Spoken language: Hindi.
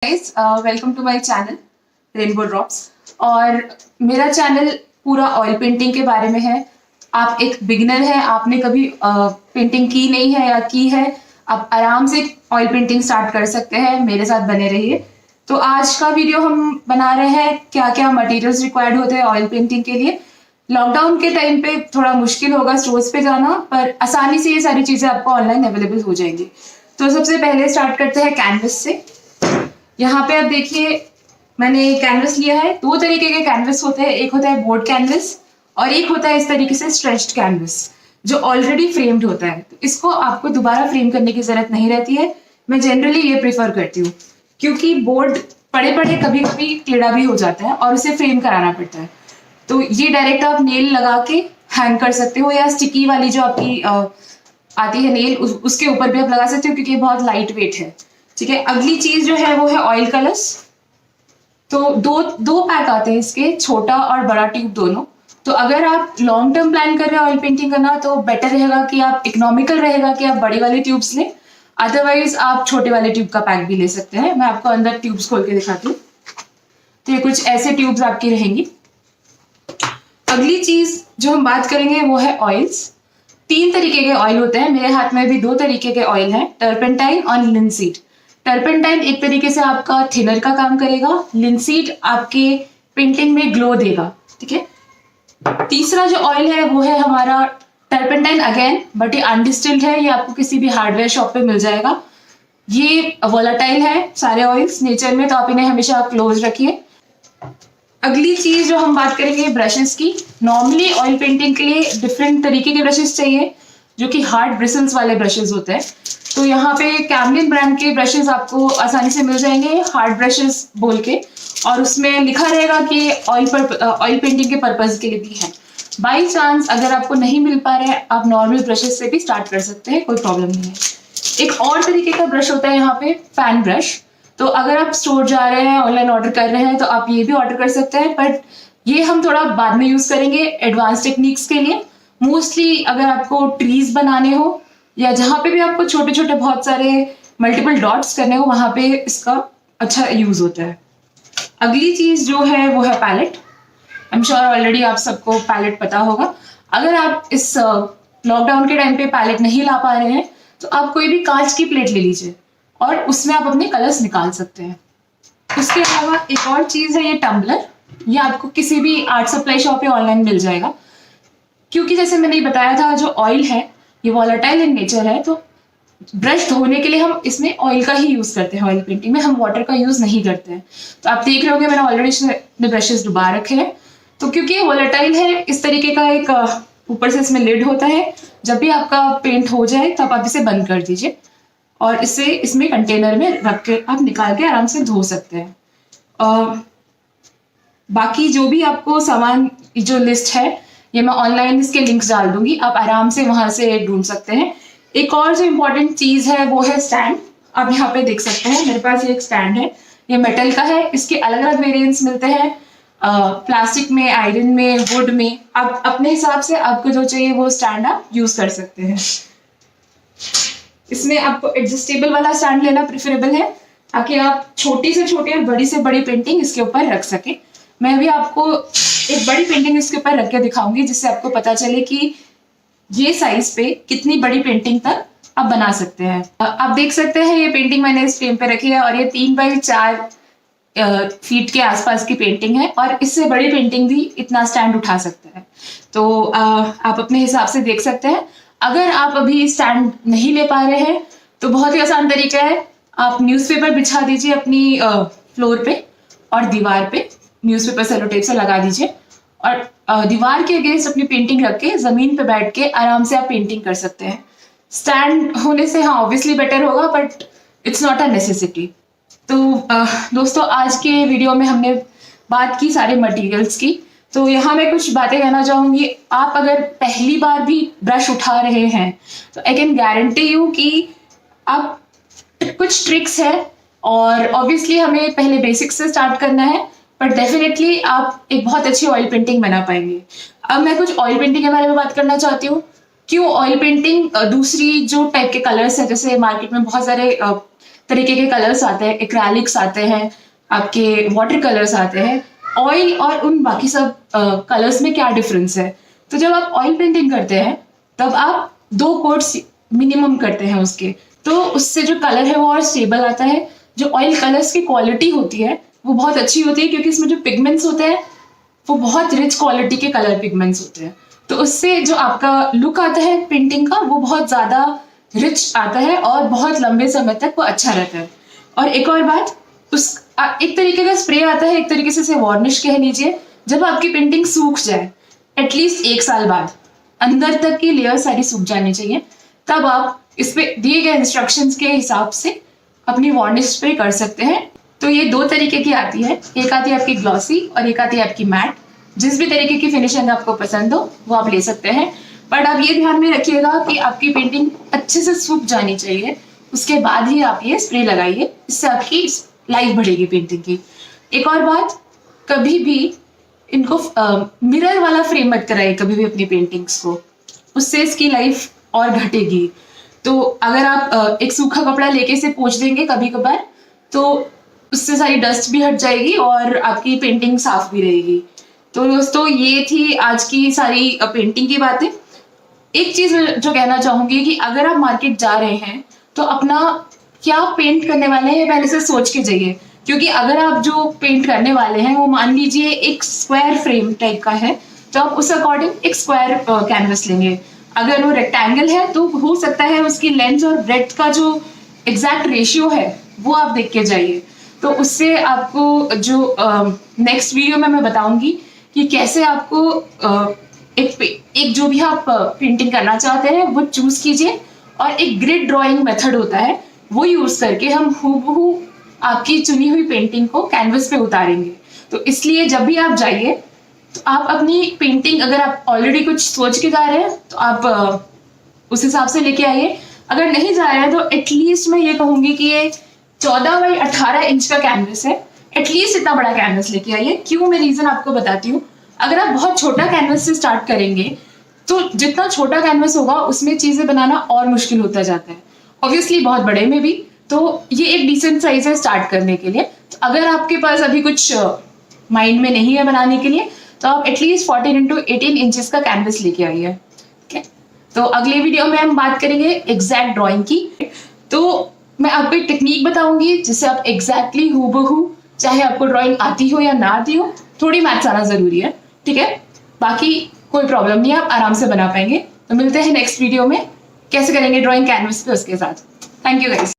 Guys, welcome to my channel rainbow drops. और मेरा चैनल पूरा ऑयल पेंटिंग के बारे में है। आप एक बिगिनर हैं, आपने कभी पेंटिंग की नहीं है या की है, आप आराम से ऑयल पेंटिंग स्टार्ट कर सकते हैं। मेरे साथ बने रहिए। तो आज का वीडियो हम बना रहे हैं क्या क्या मटेरियल्स रिक्वायर्ड होते हैं ऑयल पेंटिंग के लिए। लॉकडाउन के टाइम पे थोड़ा मुश्किल होगा स्टोर्स पे जाना, पर आसानी से ये सारी चीज़ें आपको ऑनलाइन अवेलेबल हो जाएंगी। तो सबसे पहले स्टार्ट करते हैं कैनवस से। यहाँ पे आप देखिए, मैंने कैनवस लिया है। दो तरीके के कैनवस होते हैं, एक होता है बोर्ड कैनवस और एक होता है इस तरीके से स्ट्रेच्ड कैनवस जो ऑलरेडी फ्रेम्ड होता है। तो इसको आपको दोबारा फ्रेम करने की जरूरत नहीं रहती है। मैं जनरली ये प्रेफर करती हूँ क्योंकि बोर्ड पड़े पड़े कभी कभी टेढ़ा भी हो जाता है और उसे फ्रेम कराना पड़ता है। तो ये डायरेक्ट आप नेल लगा के हैंग कर सकते हो या स्टिकी वाली जो आपकी आती है नेल, उसके ऊपर भी आप लगा सकते हो क्योंकि ये बहुत लाइट वेट है। ठीक है, अगली चीज जो है वो है ऑयल कलर्स। तो दो दो पैक आते हैं इसके, छोटा और बड़ा ट्यूब दोनों। तो अगर आप लॉन्ग टर्म प्लान कर रहे हैं ऑयल पेंटिंग करना तो बेटर रहेगा कि आप इकोनॉमिकल रहेगा कि आप बड़ी वाले ट्यूब्स लें। अदरवाइज आप छोटे वाले ट्यूब का पैक भी ले सकते हैं। मैं आपको अंदर ट्यूब्स खोल के दिखाती हूँ। तो ये कुछ ऐसे ट्यूब्स आपकी रहेंगी। अगली चीज जो हम बात करेंगे वो है ऑयल्स। 3 तरीके के ऑयल होते हैं, मेरे हाथ में भी 2 तरीके के ऑयल हैं, टर्पेंटाइन और लिनसीड। टर्पेंटाइन एक तरीके से आपका थिनर का काम करेगा, लिनसीड आपके पेंटिंग में ग्लो देगा। ठीक है, तीसरा जो ऑयल है वो है हमारा टर्पेंटाइन अगेन, बट ये अनडिस्टिल्ड है। ये आपको किसी भी हार्डवेयर शॉप पे मिल जाएगा। ये वोलाटाइल है सारे ऑयल्स नेचर में, तो आप इन्हें हमेशा क्लोज रखिए। अगली चीज जो हम बात करेंगे ब्रशेस की। नॉर्मली ऑयल पेंटिंग के लिए डिफरेंट तरीके के ब्रशेस चाहिए जो कि हार्ड ब्रिसल्स वाले ब्रशेस होते हैं। तो यहाँ पे कैमलिन ब्रांड के ब्रशेस आपको आसानी से मिल जाएंगे, हार्ड ब्रशेस बोल के, और उसमें लिखा रहेगा कि ऑयल पेंटिंग के पर्पज के लिए भी है। बाई चांस अगर आपको नहीं मिल पा रहे हैं, आप नॉर्मल ब्रशेस से भी स्टार्ट कर सकते हैं, कोई प्रॉब्लम नहीं है। एक और तरीके का ब्रश होता है यहाँ पे फैन ब्रश। तो अगर आप स्टोर जा रहे हैं, ऑनलाइन ऑर्डर कर रहे हैं, तो आप ये भी ऑर्डर कर सकते हैं, बट ये हम थोड़ा बाद में यूज करेंगे एडवांस टेक्निक्स के लिए। मोस्टली अगर आपको ट्रीज बनाने हो या जहाँ पे भी आपको छोटे छोटे बहुत सारे मल्टीपल डॉट्स करने हो, वहां पे इसका अच्छा यूज होता है। अगली चीज जो है वो है palette. I am sure already आप सबको पैलेट पता होगा। अगर आप इस लॉकडाउन के टाइम पे पैलेट नहीं ला पा रहे हैं तो आप कोई भी कांच की प्लेट ले लीजिए और उसमें आप अपने कलर्स निकाल सकते हैं। उसके अलावा एक और चीज है ये टम्बलर। ये आपको किसी भी आर्ट सप्लाई शॉप पे ऑनलाइन मिल जाएगा। क्योंकि जैसे मैंने बताया था, जो ऑयल है ये वॉलेटाइल इन नेचर है, तो ब्रश धोने के लिए हम इसमें ऑयल का ही यूज करते हैं। ऑयल पेंटिंग में हम वाटर का यूज नहीं करते हैं। तो आप देख रहे होंगे मैंने ऑलरेडी ब्रशेस डुबा रखे हैं। तो क्योंकि ये वॉलेटाइल है, इस तरीके का एक ऊपर से इसमें लिड होता है। जब भी आपका पेंट हो जाए तब आप इसे बंद कर दीजिए और इसे इसमें कंटेनर में रख के आप निकाल के आराम से धो सकते हैं। बाकी जो भी आपको सामान जो लिस्ट है ये मैं ऑनलाइन इसके लिंक्स डाल दूंगी, आप आराम से वहां से ढूंढ सकते हैं। एक और जो इम्पोर्टेंट चीज है वो है स्टैंड। आप यहाँ पे देख सकते हैं मेरे पास ये एक स्टैंड है, ये मेटल का है। इसके अलग अलग वेरिएंट्स मिलते हैं, प्लास्टिक में, आयरन में, वुड में। आप अपने हिसाब से आपको जो चाहिए वो स्टैंड आप यूज कर सकते हैं। इसमें आपको एडजस्टेबल वाला स्टैंड लेना प्रेफरेबल है ताकि आप छोटी से छोटी और बड़ी से बड़ी पेंटिंग इसके ऊपर रख सके। मैं भी आपको एक बड़ी पेंटिंग इसके ऊपर रख के दिखाऊंगी जिससे आपको पता चले कि ये साइज पे कितनी बड़ी पेंटिंग तक आप बना सकते हैं। आप देख सकते हैं ये पेंटिंग मैंने इस फ्रेम पे रखी है और ये 3x4 फीट के आसपास की पेंटिंग है और इससे बड़ी पेंटिंग भी इतना स्टैंड उठा सकता है। तो आप अपने हिसाब से देख सकते हैं। अगर आप अभी स्टैंड नहीं ले पा रहे हैं तो बहुत ही आसान तरीका है, आप न्यूज़पेपर बिछा दीजिए अपनी फ्लोर पे और दीवार पे न्यूज़पेपर सेलो टेप से लगा दीजिए और दीवार के अगेंस्ट अपनी पेंटिंग रख के जमीन पे बैठ के आराम से आप पेंटिंग कर सकते हैं। स्टैंड होने से हाँ ऑब्वियसली बेटर होगा, but it's not a necessity. तो दोस्तों, आज के वीडियो में हमने बात की सारे मटेरियल्स की। तो यहाँ मैं कुछ बातें कहना चाहूंगी। आप अगर पहली बार भी ब्रश उठा रहे हैं तो आई कैन गारंटी यू कि आप कुछ ट्रिक्स है और ऑब्वियसली हमें पहले बेसिक्स से स्टार्ट करना है, पर डेफिनेटली आप एक बहुत अच्छी ऑयल पेंटिंग बना पाएंगे। अब मैं कुछ ऑयल पेंटिंग के बारे में बात करना चाहती हूँ। क्यों ऑयल पेंटिंग दूसरी जो टाइप के कलर्स है, जैसे मार्केट में बहुत सारे तरीके के कलर्स आते हैं, एक्रेलिक्स आते हैं, आपके वाटर कलर्स आते हैं। ऑयल और उन बाकी सब कलर्स में क्या डिफरेंस है? तो जब आप ऑयल पेंटिंग करते हैं तब आप 2 कोट्स मिनिमम करते हैं उसके, तो उससे जो कलर है वो और स्टेबल आता है। जो ऑयल कलर्स की क्वालिटी होती है वो बहुत अच्छी होती है, क्योंकि इसमें जो पिगमेंट्स होते हैं वो बहुत रिच क्वालिटी के कलर पिगमेंट्स होते हैं। तो उससे जो आपका लुक आता है पेंटिंग का वो बहुत ज़्यादा रिच आता है और बहुत लंबे समय तक वो अच्छा रहता है। और एक और बात, एक तरीके का स्प्रे आता है, एक तरीके से वार्निश कह लीजिए, जब आपकी पेंटिंग सूख जाए एटलीस्ट 1 साल बाद, अंदर तक की लेयर सारी सूख जानी चाहिए, तब आप इस पे दिए गए इंस्ट्रक्शंस के हिसाब से अपनी वार्निश स्प्रे कर सकते हैं। तो ये 2 तरीके की आती है, एक आती है आपकी ग्लॉसी और एक आती है आपकी मैट। जिस भी तरीके की फिनिशिंग आपको पसंद हो वो आप ले सकते हैं, बट आप ये ध्यान में रखिएगा कि आपकी पेंटिंग अच्छे से सूख जानी चाहिए, उसके बाद ही आप ये स्प्रे लगाइए, इससे आपकी लाइफ बढ़ेगी पेंटिंग की। एक और बात, कभी भी इनको मिरर वाला फ्रेम मत कराइए कभी भी अपनी पेंटिंग्स को, उससे इसकी लाइफ और घटेगी। तो अगर आप एक सूखा कपड़ा लेके इसे पोंछ देंगे कभी कभार, तो उससे सारी डस्ट भी हट जाएगी और आपकी पेंटिंग साफ भी रहेगी। तो दोस्तों ये थी आज की सारी पेंटिंग की बातें। एक चीज जो कहना चाहूंगी कि अगर आप मार्केट जा रहे हैं तो अपना क्या पेंट करने वाले हैं पहले से सोच के जाइए, क्योंकि अगर आप जो पेंट करने वाले हैं वो मान लीजिए एक स्क्वायर फ्रेम टाइप का है, तो आप उस अकॉर्डिंग एक स्क्वायर कैनवस लेंगे। अगर वो रेक्टेंगल है तो हो सकता है उसकी लेंथ और ब्रेड्थ का जो एग्जैक्ट रेशियो है वो आप देख के जाइए। तो उससे आपको जो नेक्स्ट वीडियो में मैं बताऊंगी कि कैसे आपको एक जो भी आप पेंटिंग करना चाहते हैं वो चूज कीजिए, और एक ग्रिड ड्राइंग मेथड होता है वो यूज करके हम हूबहू आपकी चुनी हुई पेंटिंग को कैनवस पे उतारेंगे। तो इसलिए जब भी आप जाइए तो आप अपनी पेंटिंग, अगर आप ऑलरेडी कुछ सोच के जा रहे हैं तो आप उस हिसाब से लेके आइए। अगर नहीं जा रहे हैं तो एटलीस्ट मैं ये कहूंगी कि ये 14 बाई 18 इंच का कैनवस है, एटलीस्ट इतना बड़ा कैनवस लेके आइए। क्यों, मैं रीजन आपको बताती हूँ। अगर आप बहुत छोटा कैनवस से स्टार्ट करेंगे तो जितना छोटा कैनवस होगा उसमें चीजें बनाना और मुश्किल होता जाता है, ऑब्वियसली बहुत बड़े में भी। तो ये एक डिसेंट साइज है स्टार्ट करने के लिए। तो अगर आपके पास अभी कुछ माइंड में नहीं है बनाने के लिए तो आप एटलीस्ट 14 इंटू 18 इंचेस का कैनवस लेके आइए। ठीक है, तो अगले वीडियो में हम बात करेंगे एग्जैक्ट ड्राइंग की। तो मैं आपको एक टेक्निक बताऊंगी जिससे आप एग्जैक्टली हूबहू, चाहे आपको ड्राइंग आती हो या ना आती हो, थोड़ी मैथ्स आना जरूरी है, ठीक है, बाकी कोई प्रॉब्लम नहीं है, आप आराम से बना पाएंगे। तो मिलते हैं नेक्स्ट वीडियो में कैसे करेंगे ड्राइंग कैनवस पे उसके साथ। Thank you guys.